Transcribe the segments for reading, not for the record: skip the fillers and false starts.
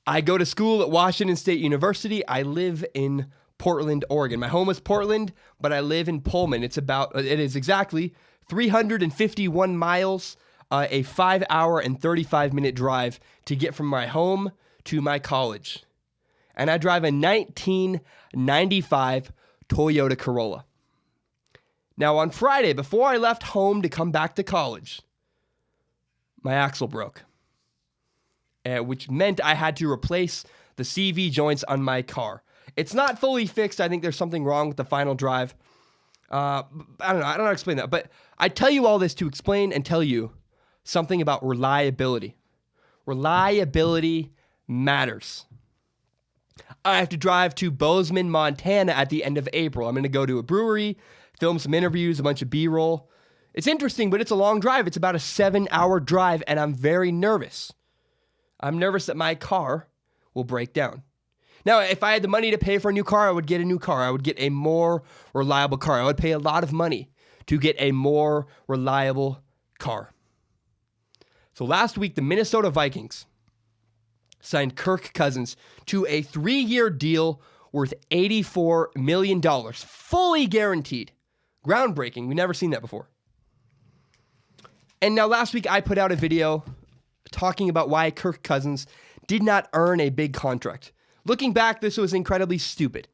I go to school at Washington State University. I live in Portland, Oregon. My home is Portland, but I live in Pullman. It is exactly 351 miles, a 5-hour and 35-minute drive to get from my home to my college. And I drive a 1995 Toyota Corolla. Now, on Friday, before I left home to come back to college, my axle broke, which meant I had to replace the CV joints on my car. It's not fully fixed. I think there's something wrong with the final drive. I don't know. I don't know how to explain that. But I tell you all this to explain and tell you something about reliability. Reliability matters. I have to drive to Bozeman, Montana at the end of April. I'm going to go to a brewery, film some interviews, a bunch of B-roll. It's interesting, but it's a long drive. It's about a 7-hour drive, and I'm very nervous. I'm nervous that my car will break down. Now, if I had the money to pay for a new car, I would get a new car. I would get a more reliable car. I would pay a lot of money to get a more reliable car. So last week, the Minnesota Vikings signed Kirk Cousins to a 3-year deal worth $84 million, fully guaranteed. Groundbreaking. We've never seen that before. And now last week, I put out a video talking about why Kirk Cousins did not earn a big contract. Looking back, this was incredibly stupid.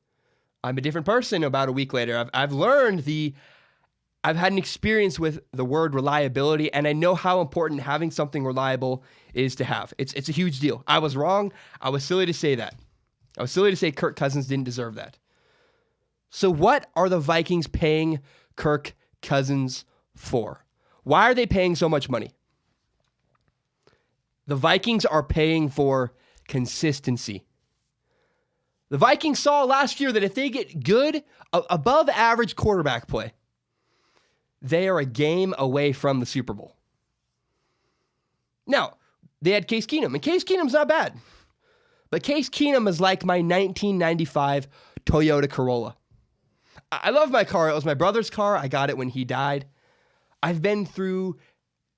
I'm a different person about a week later. I've had an experience with the word reliability, and I know how important having something reliable is to have. It's a huge deal. I was wrong. I was silly to say that. I was silly to say Kirk Cousins didn't deserve that. So what are the Vikings paying Kirk Cousins for? Why are they paying so much money? The Vikings are paying for consistency. The Vikings saw last year that if they get good, above average quarterback play, they are a game away from the Super Bowl. Now, they had Case Keenum, and Case Keenum's not bad. But Case Keenum is like my 1995 Toyota Corolla. I love my car. It was my brother's car. I got it when he died. I've been through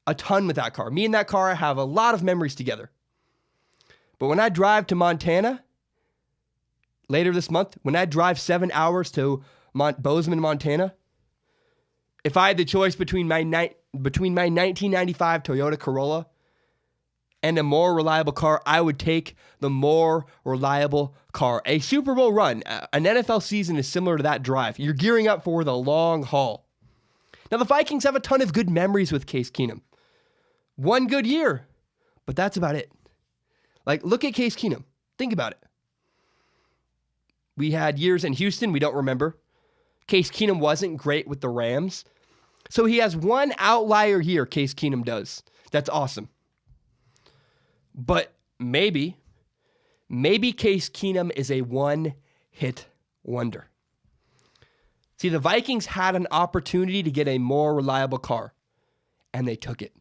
a ton with that car. Me and that car have a lot of memories together. But when I drive to Montana later this month, when I drive 7 hours to Bozeman, Montana, if I had the choice between my 1995 Toyota Corolla and a more reliable car, I would take the more reliable car. A Super Bowl run, an NFL season is similar to that drive. You're gearing up for the long haul. Now, the Vikings have a ton of good memories with Case Keenum. One good year, but that's about it. Like, look at Case Keenum. Think about it. We had years in Houston we don't remember. Case Keenum wasn't great with the Rams. So he has one outlier year, Case Keenum does. That's awesome. But maybe Case Keenum is a one-hit wonder. See, the Vikings had an opportunity to get a more reliable car, and they took it.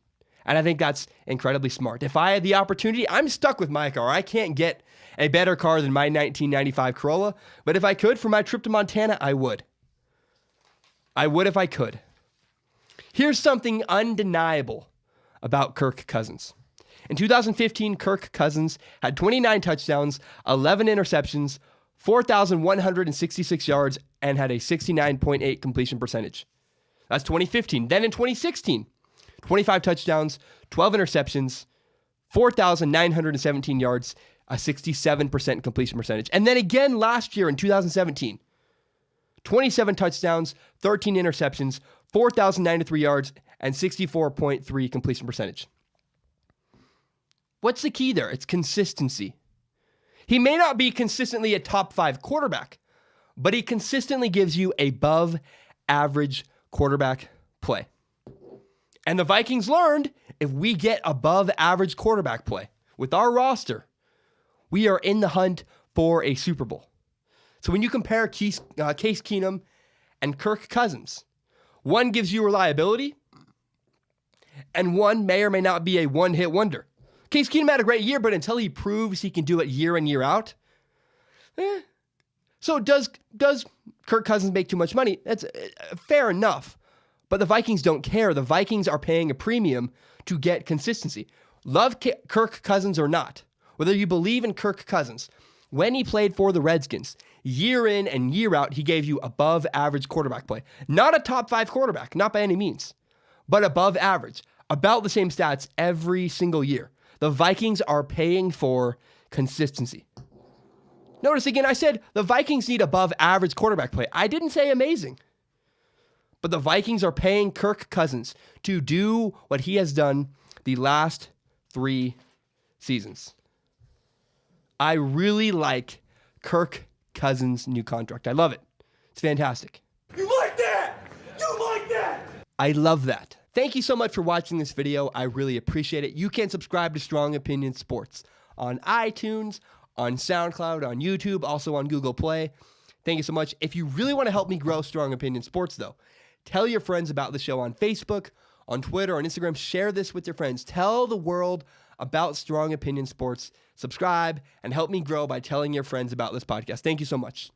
And I think that's incredibly smart. If I had the opportunity, I'm stuck with my car. I can't get a better car than my 1995 Corolla, but if I could for my trip to Montana, I would. I would if I could. Here's something undeniable about Kirk Cousins. In 2015, Kirk Cousins had 29 touchdowns, 11 interceptions, 4,166 yards, and had a 69.8 completion percentage. That's 2015. Then in 2016, 25 touchdowns, 12 interceptions, 4,917 yards, a 67% completion percentage. And then again last year in 2017, 27 touchdowns, 13 interceptions, 4,093 yards, and 64.3 completion percentage. What's the key there? It's consistency. He may not be consistently a top 5 quarterback, but he consistently gives you above average quarterback play. And the Vikings learned if we get above average quarterback play with our roster, we are in the hunt for a Super Bowl. So when you compare Case Keenum and Kirk Cousins, one gives you reliability, and one may or may not be a one-hit wonder. Case Keenum had a great year, but until he proves he can do it year in, year out, So does Kirk Cousins make too much money? That's fair enough. But the Vikings don't care. The Vikings are paying a premium to get consistency. Love Kirk Cousins or not, Whether you believe in Kirk Cousins, when he played for the Redskins, year in and year out, he gave you above average quarterback play. Not a top 5 quarterback, not by any means, but above average. About the same stats every single year. The Vikings are paying for consistency. Notice again, I said the Vikings need above average quarterback play. I didn't say amazing. But the Vikings are paying Kirk Cousins to do what he has done the last 3 seasons. I really like Kirk Cousins' new contract. I love it. It's fantastic. You like that? You like that? I love that. Thank you so much for watching this video. I really appreciate it. You can subscribe to Strong Opinion Sports on iTunes, on SoundCloud, on YouTube, also on Google Play. Thank you so much. If you really want to help me grow Strong Opinion Sports, though, tell your friends about the show on Facebook, on Twitter, on Instagram. Share this with your friends. Tell the world about Strong Opinion Sports. Subscribe and help me grow by telling your friends about this podcast. Thank you so much.